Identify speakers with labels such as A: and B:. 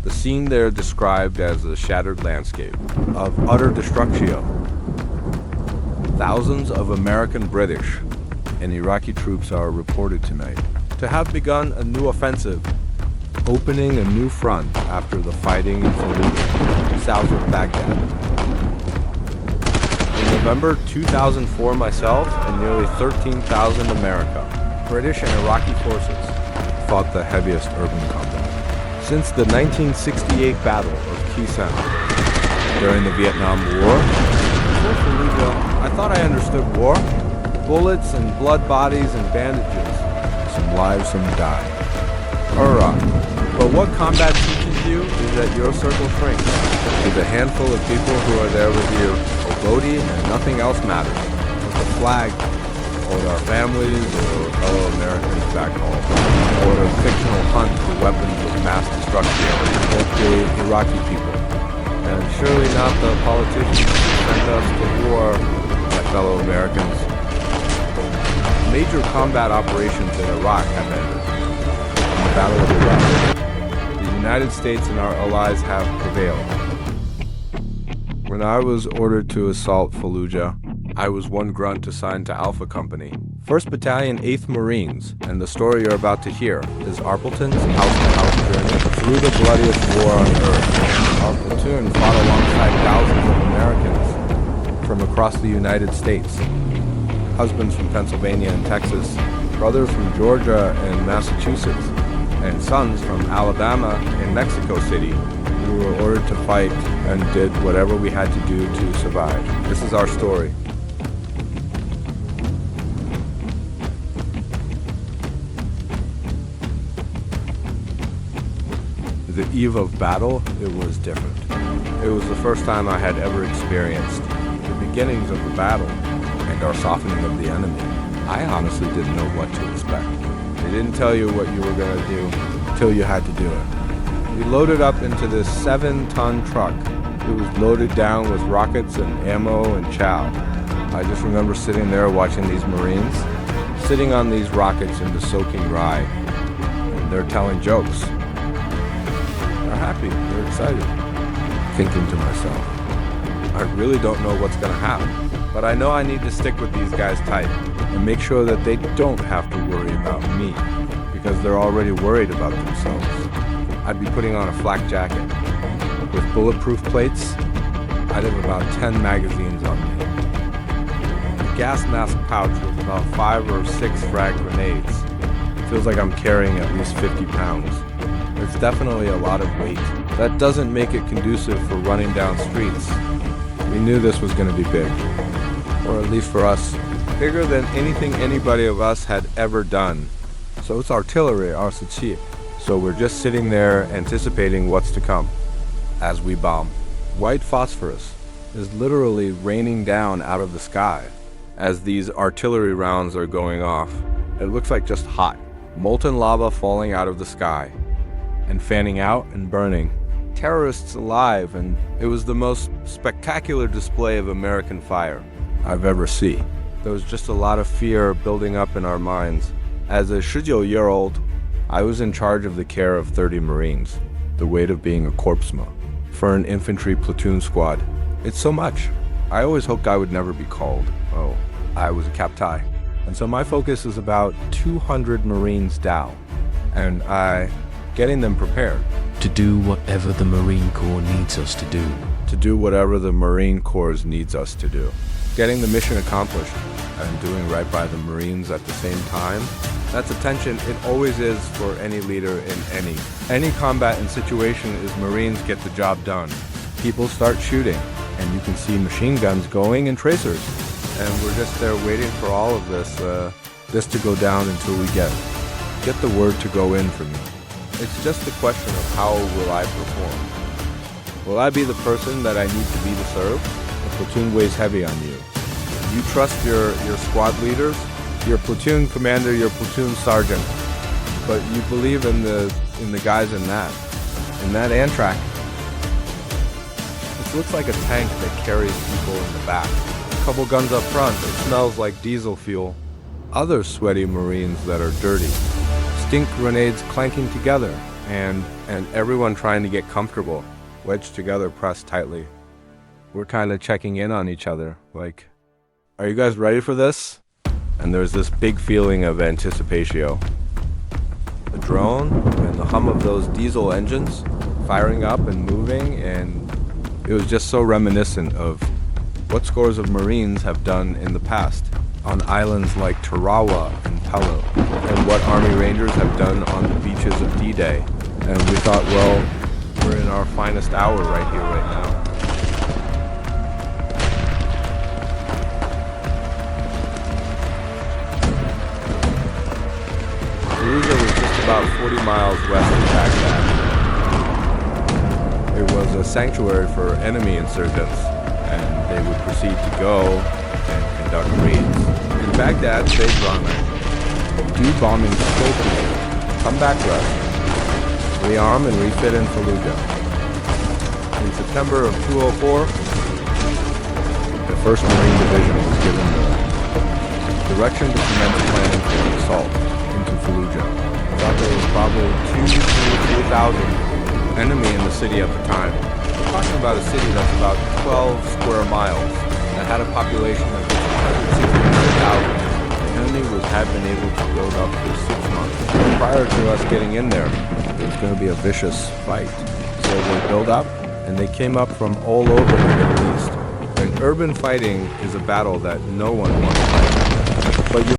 A: The scene there described as a shattered landscape of utter destruction. Thousands of American, British, and Iraqi troops are reported tonight to have begun a new offensive, opening a new front after the fighting in Fallujah, south of Baghdad. In November 2004, myself and nearly 13,000 America, British and Iraqi forces fought the heaviest urban combat since the 1968 Battle of Kissan. During the Vietnam War, before Fallujah, I thought I understood war. Bullets and blood bodies and bandages. Some lives, some die. Hurrah. But what combat teaches you is that your circle shrinks to the handful of people who are there with you, a body and nothing else matters. With a flag, or our families, or fellow Americans back home, or a fictional hunt for weapons of mass destruction, or the Iraqi people. And surely not the politicians who send us to war, my fellow Americans. Major combat operations in Iraq have ended. In the Battle of Iraq, the United States and our allies have prevailed. When I was ordered to assault Fallujah, I was one grunt assigned to Alpha Company, 1st Battalion, 8th Marines, and the story you're about to hear is Arpleton's house-to-house journey through the bloodiest war on Earth. Our platoon fought alongside thousands of Americans from across the United States. Husbands from Pennsylvania and Texas, brothers from Georgia and Massachusetts, and sons from Alabama and Mexico City. We were ordered to fight and did whatever we had to do to survive. This is our story. The eve of battle, it was different. It was the first time I had ever experienced the beginnings of the battle and our softening of the enemy. I honestly didn't know what to expect. They didn't tell you what you were going to do until you had to do it. We loaded up into this 7-ton truck. It was loaded down with rockets and ammo and chow. I just remember sitting there watching these Marines, sitting on these rockets in the soaking rye, and they're telling jokes. They're happy, they're excited. Thinking to myself, I really don't know what's going to happen. But I know I need to stick with these guys tight and make sure that they don't have to worry about me because they're already worried about themselves. I'd be putting on a flak jacket. With bulletproof plates, I'd have about 10 magazines on me. A gas mask pouch with about 5 or 6 frag grenades. Feels like I'm carrying at least 50 pounds. It's definitely a lot of weight. That doesn't make it conducive for running down streets. We knew this was going to be big. Or at least for us, bigger than anything anybody of us had ever done. So it's artillery, our suchi. So we're just sitting there anticipating what's to come as we bomb. White phosphorus is literally raining down out of the sky as these artillery rounds are going off. It looks like just hot, molten lava falling out of the sky and fanning out and burning. Terrorists alive, and it was the most spectacular display of American fire I've ever seen. There was just a lot of fear building up in our minds. As a 19-year-old, I was in charge of the care of 30 Marines, the weight of being a corpsman. For an infantry platoon squad, it's so much. I always hoped I would never be called. Oh, I was a captai. And so my focus is about 200 Marines down, and getting them prepared.
B: To do whatever the Marine Corps needs us to do.
A: To do whatever the Marine Corps needs us to do. Getting the mission accomplished and doing right by the Marines at the same time, that's a tension it always is for any leader in any combat and situation is Marines get the job done. People start shooting, and you can see machine guns going and tracers. And we're just there waiting for all of this to go down until we get the word to go in for me. It's just a question of how will I perform. Will I be the person that I need to be to serve? The platoon weighs heavy on you. You trust your squad leaders, your platoon commander, your platoon sergeant, but you believe in the guys in that Amtrak. It looks like a tank that carries people in the back. A couple guns up front, it smells like diesel fuel. Other sweaty Marines that are dirty. Stink grenades clanking together, and everyone trying to get comfortable, wedged together, pressed tightly. We're kind of checking in on each other, like, are you guys ready for this? And there's this big feeling of anticipation. The drone and the hum of those diesel engines firing up and moving, and it was just so reminiscent of what scores of Marines have done in the past on islands like Tarawa and Palau, and what Army Rangers have done on the beaches of D-Day. And we thought, well, we're in our finest hour right here, right now. Fallujah was just about 40 miles west of Baghdad. It was a sanctuary for enemy insurgents, and they would proceed to go and conduct raids. In Baghdad, they'd run it. Do bombing skillfully, come back rest, rearm and refit in Fallujah. In September of 2004, the 1st Marine Division was given the direction to commence planning for an assault into Fallujah. We thought there was probably 2,000 enemy in the city at the time. We're talking about a city that's about 12 square miles that had a population of 160,000. The enemy had been able to build up for 6 months. Prior to us getting in there, it was going to be a vicious fight. So they built up, and they came up from all over the Middle East. And urban fighting is a battle that no one wants to fight.